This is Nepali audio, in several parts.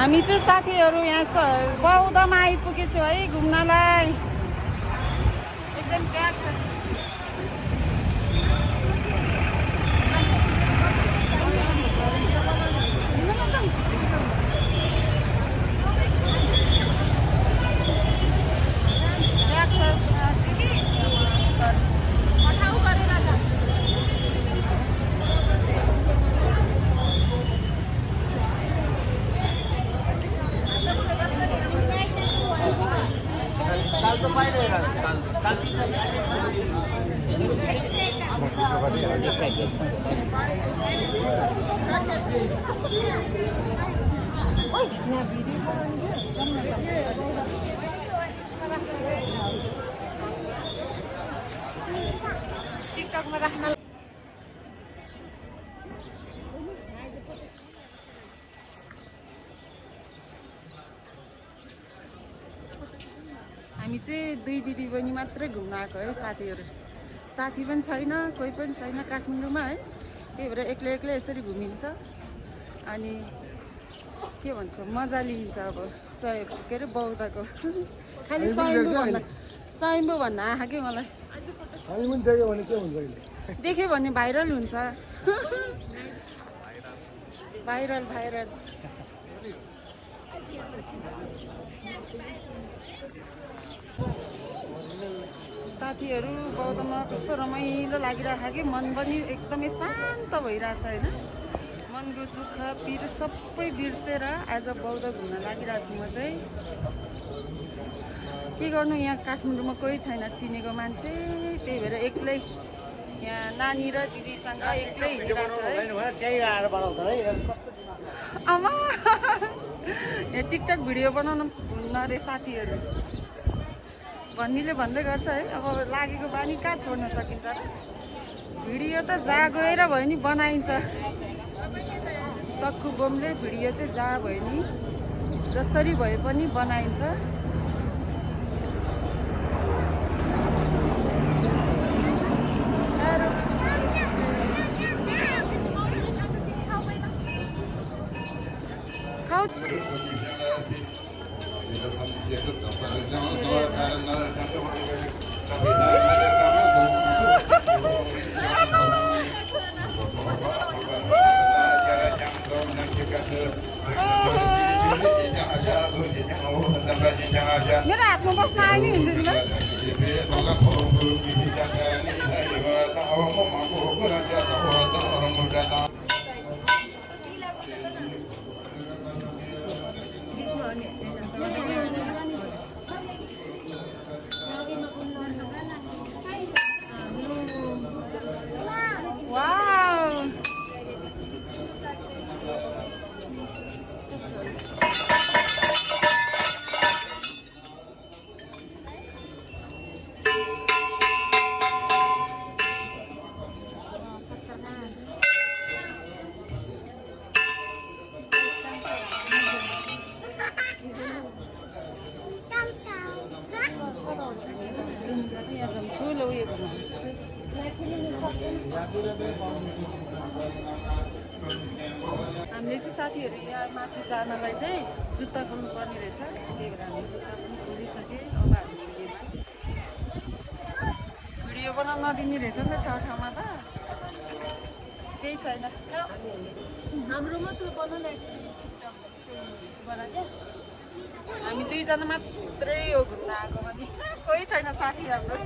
हामी चाहिँ साथीहरू यहाँ बौद्धमा आइपुगेछौँ है घुम्नलाई। एकदम प्याक छ। टिकटकमा राख्न हामी चाहिँ दुई दिदी बहिनी मात्रै घुम्न आएको है साथीहरू। साथी पनि छैन, कोही पनि छैन काठमाडौँमा है। त्यही भएर एक्लै एक्लै यसरी घुमिन्छ अनि के भन्छ मजा लिइन्छ। अब के अरे बौद्धको खालि स्वयम्भू भन्न आँखा के मलाई देख्यो भने भाइरल हुन्छ। भाइरल भाइरल साथीहरू बौद्धमा कस्तो रमाइलो लागिरहेको कि मन पनि एकदमै शान्त भइरहेछ होइन। मनको दुःख पिर सबै बिर्सेर आज बौद्ध घुम्न लागिरहेको छु म चाहिँ। के गर्नु यहाँ काठमाडौँमा कोही छैन चिनेको मान्छे, त्यही भएर एक्लै यहाँ नानी र दिदीसँग एक्लै हिँडिरहेको छ है। आमा यहाँ टिकटक भिडियो बनाउनु हुन्न अरे साथीहरू भन्नेले भन्दै गर्छ है। अब लागेको बानी कहाँ छोड्न सकिन्छ र। भिडियो त जहाँ गएर भयो नि बनाइन्छ। सक्खु बोमले भिडियो चाहिँ जहाँ भयो नि जसरी भए पनि बनाइन्छ। मेरो हातमा बस्न आयो नि हुन्छ हामीले चाहिँ साथीहरू यहाँ माथि जानलाई चाहिँ जुत्ता खोल्नु पर्ने रहेछ। त्यही भएर हामी जुत्ता पनि खोलिसकेँ। अब हामी भिडियो बनाउन नदिने रहेछ नि त ठाउँमा त केही छैन। हाम्रो मात्र हामी दुईजना मात्रै हो घुम्न आएको भने कोही छैन साथी हाम्रो।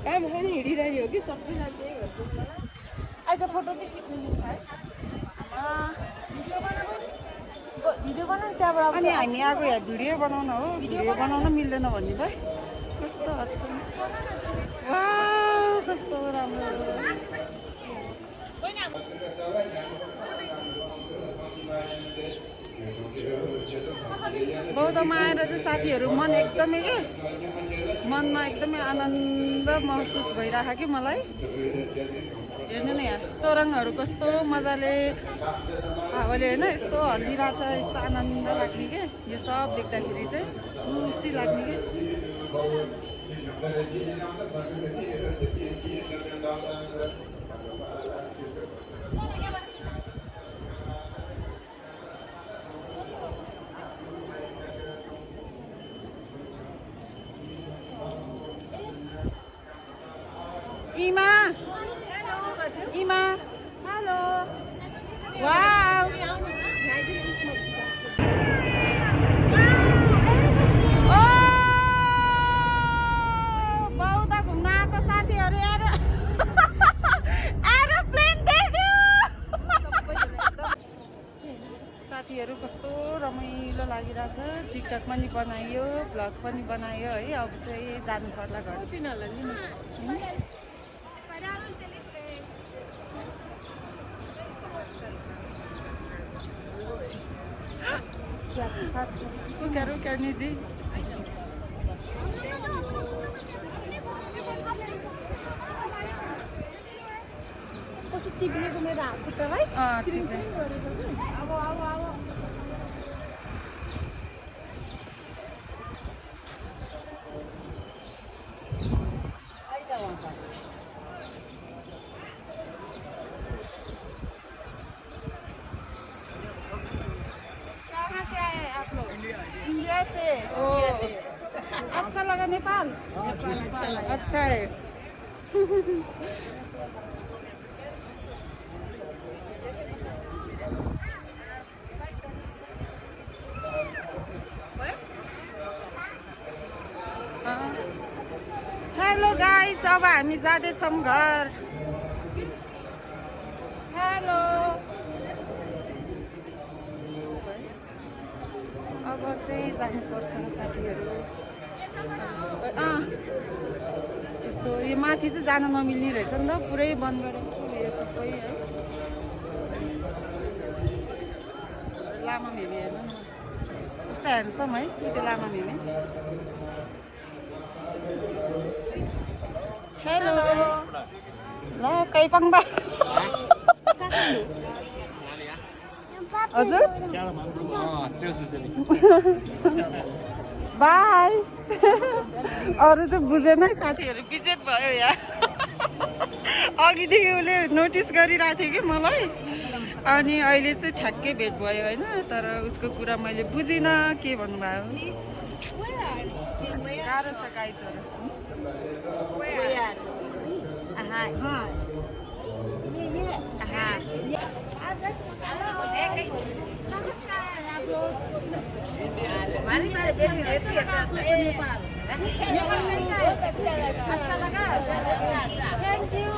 काम छैन हिँडिरहेको हो कि सबैलाई त्यही गर्छु। आज फोटो चाहिँ खिच्नु है भिडियो बनाउनु त्यहाँबाट अनि हामी आएको यहाँ भिडियो बनाउन हो। भिडियो बनाउन मिल्दैन भन्ने भाइ कस्तो अच्छा कस्तो राम्रो। बौद्धमा आएर चाहिँ साथीहरू मन एकदमै के मनमा एकदमै आनन्द महसुस भइरहेको कि मलाई। हेर्नु न यहाँ तोरङहरू कस्तो मजाले हावाले होइन यस्तो हल्लिरहेछ, यस्तो आनन्द लाग्ने के यो सब देख्दाखेरि चाहिँ खुसी लाग्ने के। साथीहरू कस्तो रमाइलो लागिरहेछ टिकटक पनि बनाइयो भ्लग पनि बनायो है अब चाहिँ जानु पर्ला घर रुका निजी कस्तो चिप्लेको मेरो हात खुट्टालाई अब इंडिया से अच्छा लगा नेपाल अच्छा है हेलो गाइस अब हामी जाँदैछौँ घर हेलो अब चाहिँ जानुपर्छ साथीहरू यस्तो यो माथि चाहिँ जान नमिल्ने रहेछ नि त पुरै बन्द गरेको यो सबै है लामा भेमे हेर्नु न कस्तो हेर्छौँ है त्यो लामा भेमे हेलो ल कैपङबा हजुर बाई अरू त बुझेन साथीहरू बिजेत भयो यहाँ अघिदेखि उसले नोटिस गरिरहेको थियो कि मलाई अनि अहिले चाहिँ ठ्याक्कै भेट भयो होइन तर उसको कुरा मैले बुझिनँ के भन्नुभयो गाह्रो छ गाइजहरू थैंक यू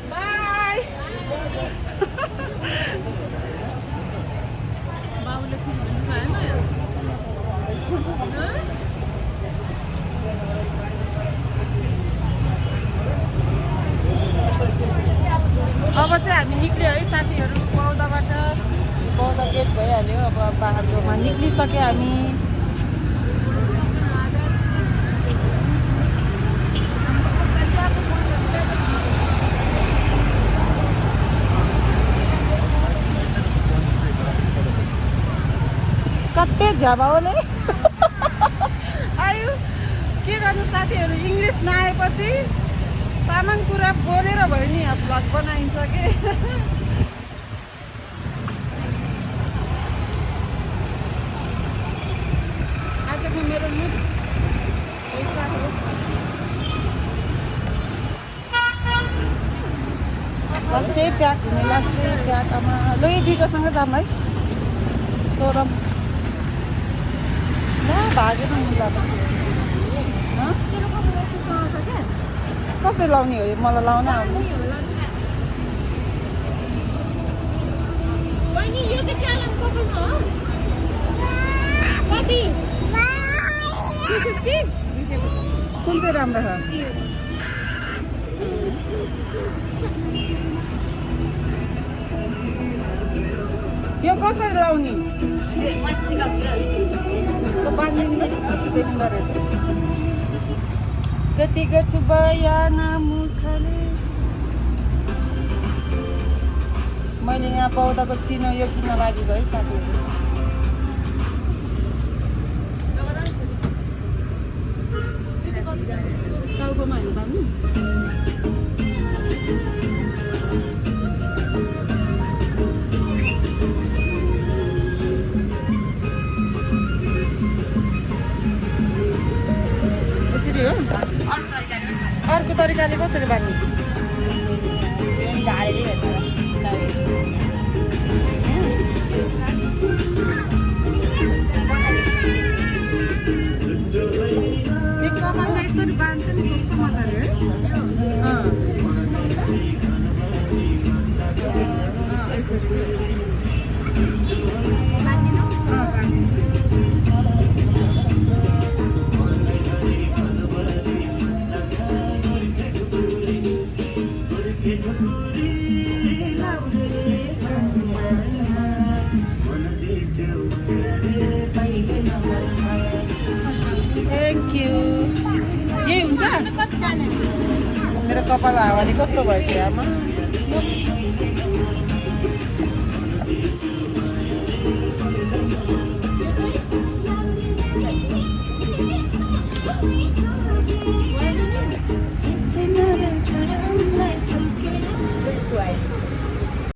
बाय अब चाहिँ हामी निक्ल्यो है साथीहरू बौद्धबाट बौद्ध गेट भइहाल्यो अब बाटोमा निक्लिसक्यो हामी कतै झ्याबाउले आयो के गर्नु साथीहरू इङ्ग्लिस नआएपछि तामाङ कुरा बोलेर भयो नि अब भ्लग बनाइन्छ के आजको मेरो लुक्स पैसा हो लास्टै प्याक हुने लास्टै प्याक आमा ल यो दुइटासँग जाऊँ है सोरम ल भागेर मिलाएर कसरी लाउने हो मलाई लाउन आउने कुन चाहिँ राम्रो छ यो कसरी लाउने कति गर्छु बयान मुखले मैले यहाँ बौद्धको चिनो यो किन्न लागेको है साथीहरू टाउकोमा होइन बाबु अर्को तरिकाले कसरी बाँध्ने कपालमा यसरी बाँध्छ नि कस्तो मजाले है यसरी कपाल हावाले कस्तो भयो त्यो आमा